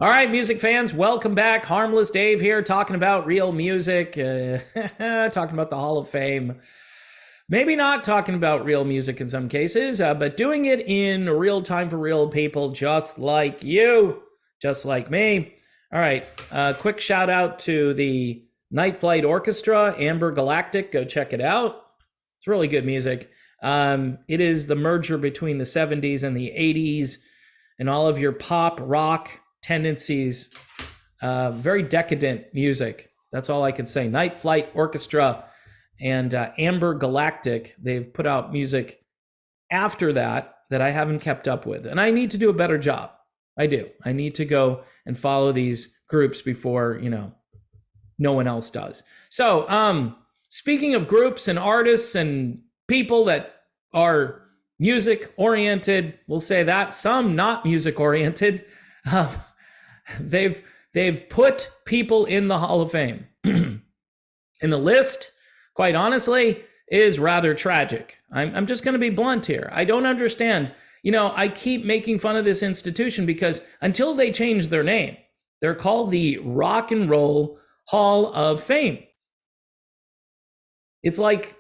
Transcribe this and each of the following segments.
All right, music fans, welcome back. Harmless Dave here, talking about real music, talking about the Hall of Fame. Maybe not talking about real music in some cases, but doing it in real time for real people just like you, just like me. All right, quick shout out to the Night Flight Orchestra, Amber Galactic. Go check it out. It's really good music. It is the merger between the 70s and the 80s and all of your pop rock tendencies, very decadent music. That's all I can say. Night Flight Orchestra and Amber Galactic, they've put out music after that I haven't kept up with. And I need to do a better job. I do. I need to go and follow these groups before, no one else does. So, speaking of groups and artists and people that are music oriented, we'll say that, some not music oriented, they've put people in the Hall of Fame. And the list, quite honestly, is rather tragic. I'm just going to be blunt here. I don't understand. I keep making fun of this institution because until they change their name, they're called the Rock and Roll Hall of Fame. It's like,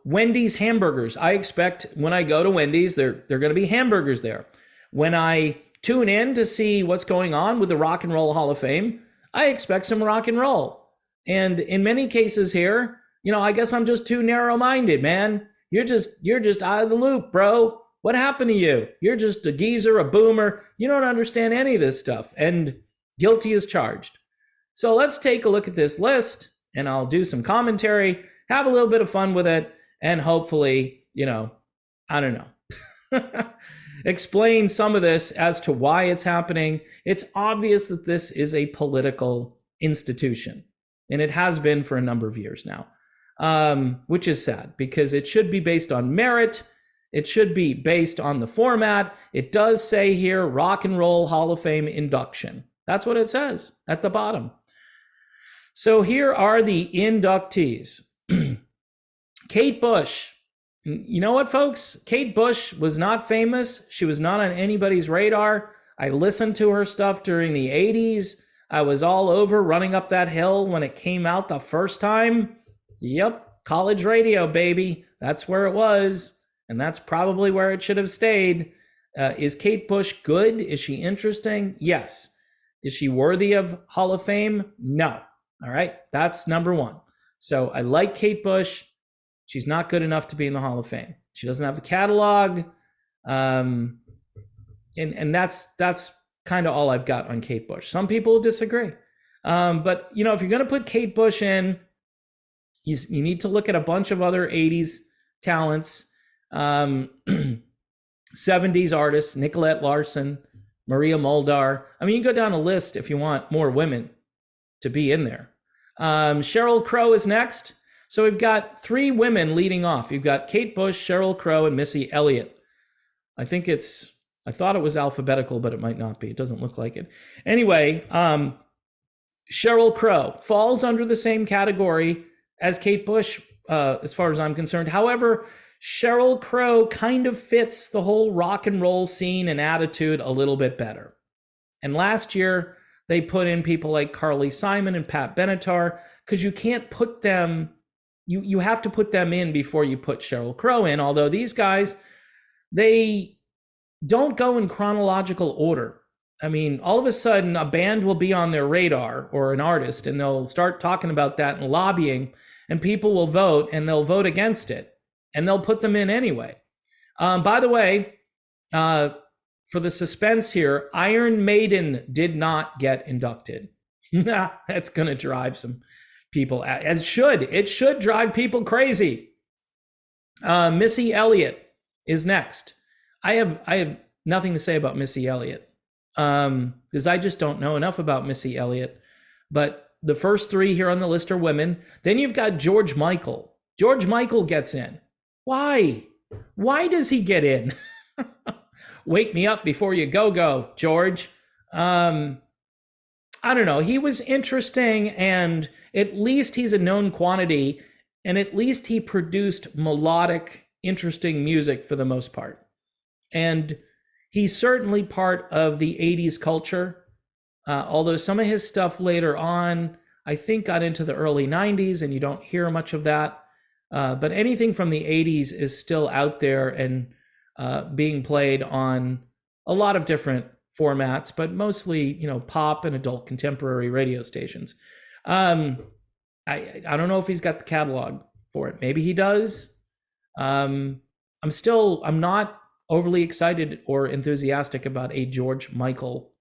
Wendy's hamburgers. I expect when I go to Wendy's, they're going to be hamburgers there. When I tune in to see what's going on with the Rock and Roll Hall of Fame, I expect some rock and roll. And in many cases here, I guess I'm just too narrow-minded, man. You're just out of the loop, bro. What happened to you? You're just a geezer, a boomer. You don't understand any of this stuff. And guilty as charged. So let's take a look at this list, and I'll do some commentary, have a little bit of fun with it, and hopefully, I don't know, explain some of this as to why it's happening. It's obvious that this is a political institution, and it has been for a number of years now, which is sad because it should be based on merit. It should be based on the format. It does say here, Rock and Roll Hall of Fame induction. That's what it says at the bottom. So here are the inductees. Kate Bush. You know what, folks? Kate Bush was not famous. She was not on anybody's radar. I listened to her stuff during the 80s. I was all over Running Up That Hill when it came out the first time. Yep, college radio, baby. That's where it was. And that's probably where it should have stayed. Is Kate Bush good? Is she interesting? Yes. Is she worthy of Hall of Fame? No. All right, that's number one. So I like Kate Bush. She's not good enough to be in the Hall of Fame. She doesn't have the catalog. And that's kind of all I've got on Kate Bush. Some people disagree. But, if you're going to put Kate Bush in, you need to look at a bunch of other 80s talents, 70s artists, Nicolette Larson, Maria Muldaur. I mean, you go down a list if you want more women to be in there. Sheryl Crow is next. So we've got three women leading off. You've got Kate Bush, Sheryl Crow, and Missy Elliott. I thought it was alphabetical, but it might not be. It doesn't look like it. Anyway, Sheryl Crow falls under the same category as Kate Bush, as far as I'm concerned. However, Sheryl Crow kind of fits the whole rock and roll scene and attitude a little bit better. And last year, they put in people like Carly Simon and Pat Benatar because you can't put them, you have to put them in before you put Sheryl Crow in, although these guys, they don't go in chronological order. I mean, all of a sudden, a band will be on their radar or an artist, and they'll start talking about that and lobbying, and people will vote, and they'll vote against it, and they'll put them in anyway. By the way, for the suspense here, Iron Maiden did not get inducted. That's going to drive some people, as it should drive people crazy. Missy Elliott is next. I have nothing to say about Missy Elliott because I just don't know enough about Missy Elliott. But the first three here on the list are women. Then you've got George Michael. George Michael gets in. Why? Why does he get in? Wake me up before you go, George. I don't know. He was interesting, and at least he's a known quantity, and at least he produced melodic, interesting music for the most part. And he's certainly part of the 80s culture. Although some of his stuff later on, I think, got into the early 90s, and you don't hear much of that. But anything from the 80s is still out there and being played on a lot of different formats, but mostly, pop and adult contemporary radio stations. I don't know if he's got the catalog for it. Maybe he does. I'm not overly excited or enthusiastic about a George Michael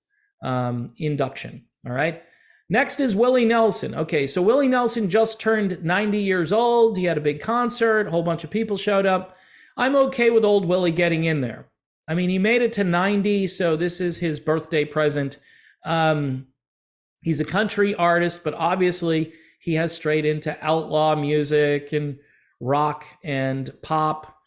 induction. All right. Next is Willie Nelson. Okay, so Willie Nelson just turned 90 years old. He had a big concert. A whole bunch of people showed up. I'm okay with old Willie getting in there. I mean, he made it to 90, so this is his birthday present. He's a country artist, but obviously he has strayed into outlaw music and rock and pop.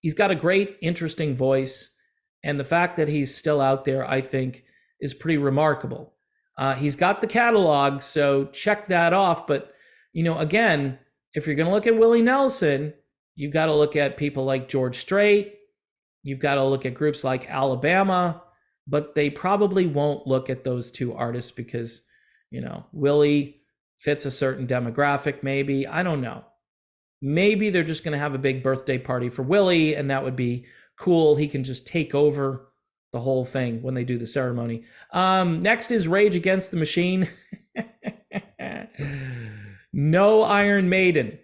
He's got a great, interesting voice. And the fact that he's still out there, I think, is pretty remarkable. He's got the catalog, so check that off. But, again, if you're going to look at Willie Nelson, you've got to look at people like George Strait. You've got to look at groups like Alabama. But they probably won't look at those two artists because, Willie fits a certain demographic, maybe. I don't know. Maybe they're just going to have a big birthday party for Willie, and that would be cool. He can just take over the whole thing when they do the ceremony. Next is Rage Against the Machine. No Iron Maiden,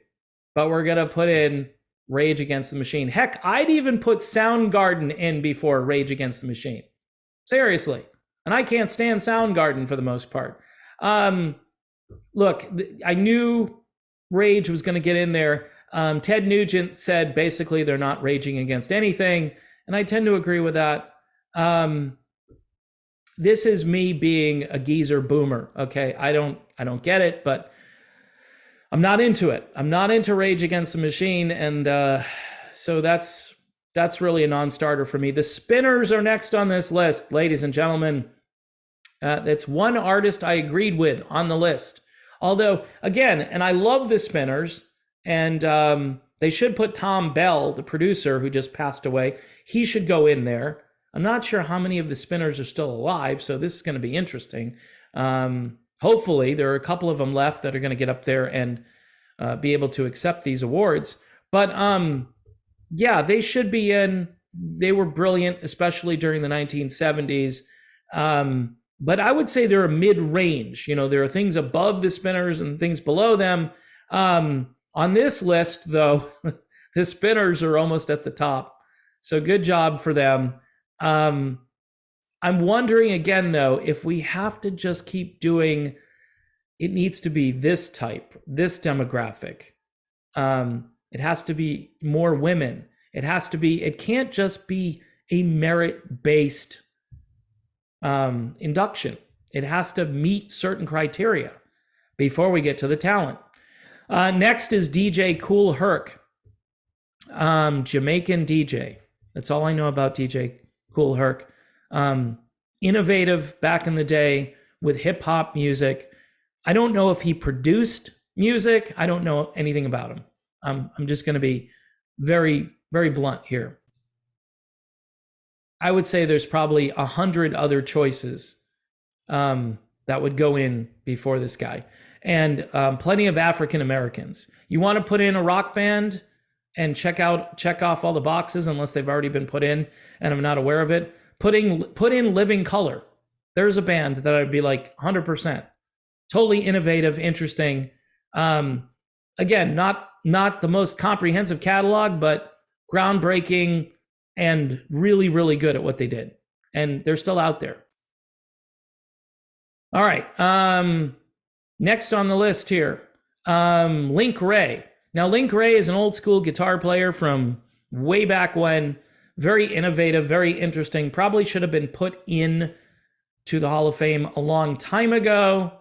but we're going to put in Rage Against the Machine. Heck, I'd even put Soundgarden in before Rage Against the Machine. Seriously. And I can't stand Soundgarden for the most part. Look, I knew Rage was going to get in there. Ted Nugent said basically they're not raging against anything, and I tend to agree with that. This is me being a geezer boomer. Okay, I don't get it, but I'm not into it. I'm not into Rage Against the Machine, and so that's really a non-starter for me. The Spinners are next on this list, ladies and gentlemen. That's one artist I agreed with on the list. Although, again, and I love the Spinners, and they should put Tom Bell, the producer who just passed away, he should go in there. I'm not sure how many of the Spinners are still alive, so this is going to be interesting. Hopefully, there are a couple of them left that are going to get up there and be able to accept these awards. But yeah, they should be in. They were brilliant, especially during the 1970s. But I would say they're a mid-range. There are things above the Spinners and things below them. On this list, though, the Spinners are almost at the top. So good job for them. I'm wondering again, though, if we have to just keep doing, it needs to be this type, this demographic. It has to be more women. It can't just be a merit-based induction. It has to meet certain criteria before we get to the talent. Next is DJ Kool Herc, Jamaican DJ. That's all I know about DJ Kool Herc. Innovative back in the day with hip hop music. I don't know if he produced music. I don't know anything about him. I'm just going to be very, very blunt here. I would say there's probably 100 other choices that would go in before this guy, and plenty of African Americans. You want to put in a rock band and check off all the boxes, unless they've already been put in and I'm not aware of it. Put in Living Color. There's a band that I'd be like 100%. Totally innovative, interesting. Again, not the most comprehensive catalog, but groundbreaking and really, really good at what they did. And they're still out there. All right. Next on the list here, Link Wray. Now, Link Wray is an old school guitar player from way back when. Very innovative, very interesting. Probably should have been put in to the Hall of Fame a long time ago.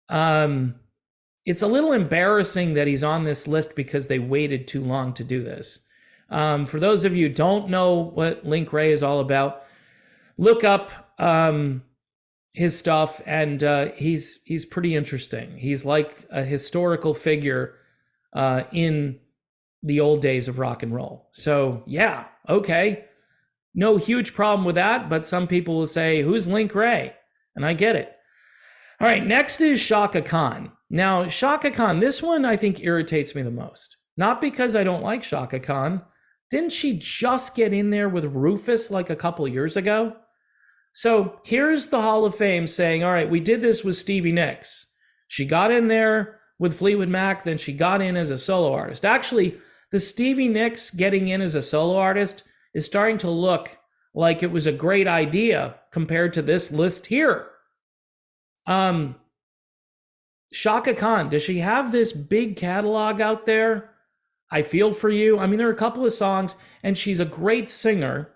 It's a little embarrassing that he's on this list because they waited too long to do this. For those of you who don't know what Link Wray is all about, look up his stuff, and he's pretty interesting. He's like a historical figure in the old days of rock and roll. So yeah, okay. No huge problem with that, but some people will say, who's Link Wray? and I get it. All right, next is Chaka Khan. Now, Chaka Khan, this one I think irritates me the most. Not because I don't like Chaka Khan. Didn't she just get in there with Rufus like a couple years ago? So here's the Hall of Fame saying, all right, we did this with Stevie Nicks. She got in there with Fleetwood Mac, then she got in as a solo artist. Actually, the Stevie Nicks getting in as a solo artist is starting to look like it was a great idea compared to this list here. Chaka Khan, does she have this big catalog out there? I Feel For You. I mean, there are a couple of songs, and she's a great singer.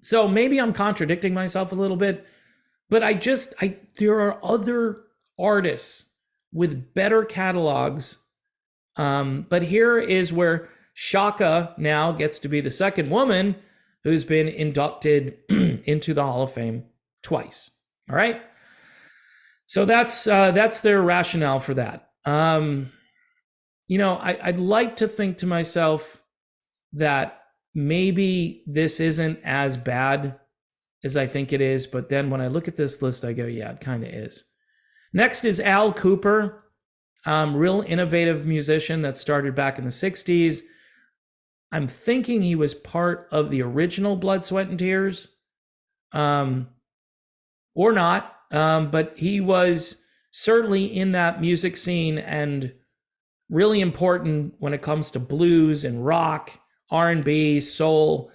So maybe I'm contradicting myself a little bit, but there are other artists with better catalogs. But here is where Chaka now gets to be the second woman who's been inducted into the Hall of Fame twice. All right. So that's their rationale for that. I'd like to think to myself that maybe this isn't as bad as I think it is. But then when I look at this list, I go, yeah, it kind of is. Next is Al Kooper, real innovative musician that started back in the 60s. I'm thinking he was part of the original Blood, Sweat, and Tears, or not. But he was certainly in that music scene and really important when it comes to blues and rock, R&B, soul.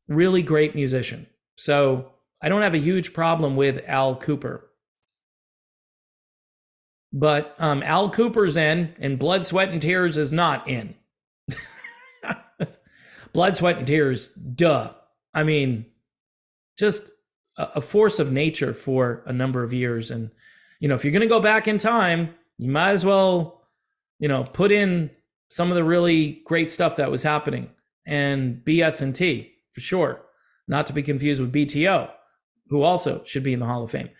Really great musician. So I don't have a huge problem with Al Kooper. But Al Kooper's in, and Blood, Sweat, and Tears is not in. Blood, Sweat, and Tears, duh. I mean, just a force of nature for a number of years. And, if you're going to go back in time, you might as well, put in some of the really great stuff that was happening. And BS&T, for sure. Not to be confused with BTO, who also should be in the Hall of Fame.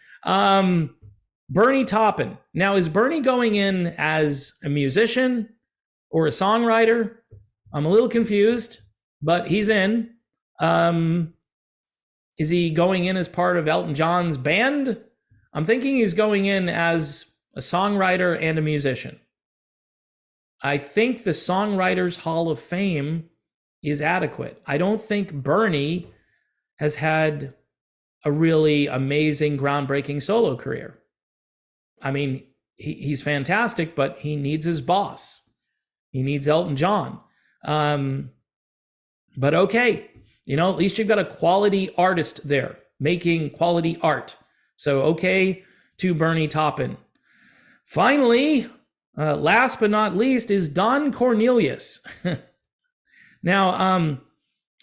Bernie Toppin. Now, is Bernie going in as a musician or a songwriter? I'm a little confused, but he's in. Is he going in as part of Elton John's band? I'm thinking he's going in as a songwriter and a musician. I think the Songwriters Hall of Fame is adequate. I don't think Bernie has had a really amazing, groundbreaking solo career. I mean, he's fantastic, but he needs his boss. He needs Elton John. But okay, at least you've got a quality artist there making quality art. So okay to Bernie Toppin. Finally, last but not least is Don Cornelius. Now,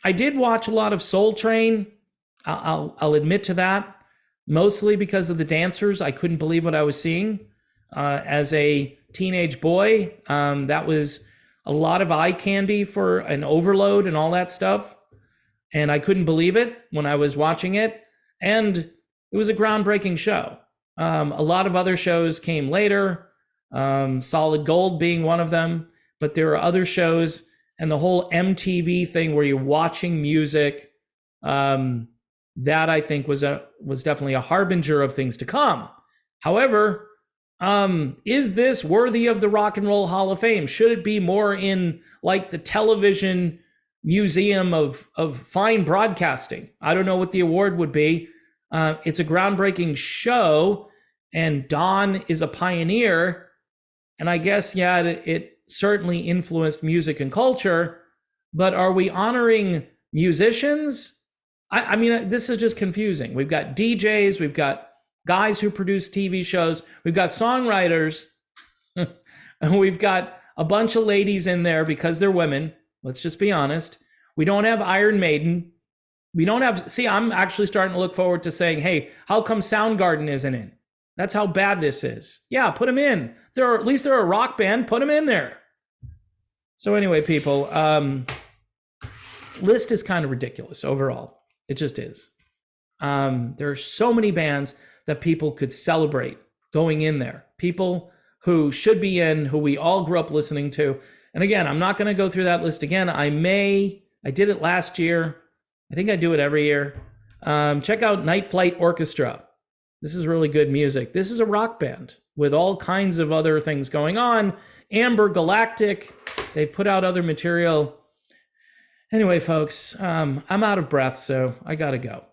I did watch a lot of Soul Train. I'll admit to that, mostly because of the dancers. I couldn't believe what I was seeing as a teenage boy. That was a lot of eye candy for an overload and all that stuff. And I couldn't believe it when I was watching it. And it was a groundbreaking show. A lot of other shows came later, Solid Gold being one of them. But there are other shows, and the whole MTV thing where you're watching music, that I think was definitely a harbinger of things to come. However, is this worthy of the Rock and Roll Hall of Fame? Should it be more in like the television museum of fine broadcasting? I don't know what the award would be. It's a groundbreaking show, and Don is a pioneer. And I guess, yeah, it certainly influenced music and culture. But are we honoring musicians? I mean, this is just confusing. We've got DJs, we've got guys who produce TV shows, we've got songwriters, and we've got a bunch of ladies in there because they're women. Let's just be honest. We don't have Iron Maiden. We don't have, I'm actually starting to look forward to saying, hey, how come Soundgarden isn't in? That's how bad this is. Yeah, put them in. At least they're a rock band. Put them in there. So anyway, people, list is kind of ridiculous overall. It just is. There are so many bands that people could celebrate going in there. People who should be in, who we all grew up listening to. And again, I'm not going to go through that list again. I did it last year. I think I do it every year. Check out Night Flight Orchestra. This is really good music. This is a rock band with all kinds of other things going on. Amber Galactic. They put out other material. Anyway, folks, I'm out of breath, so I gotta go.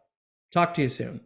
Talk to you soon.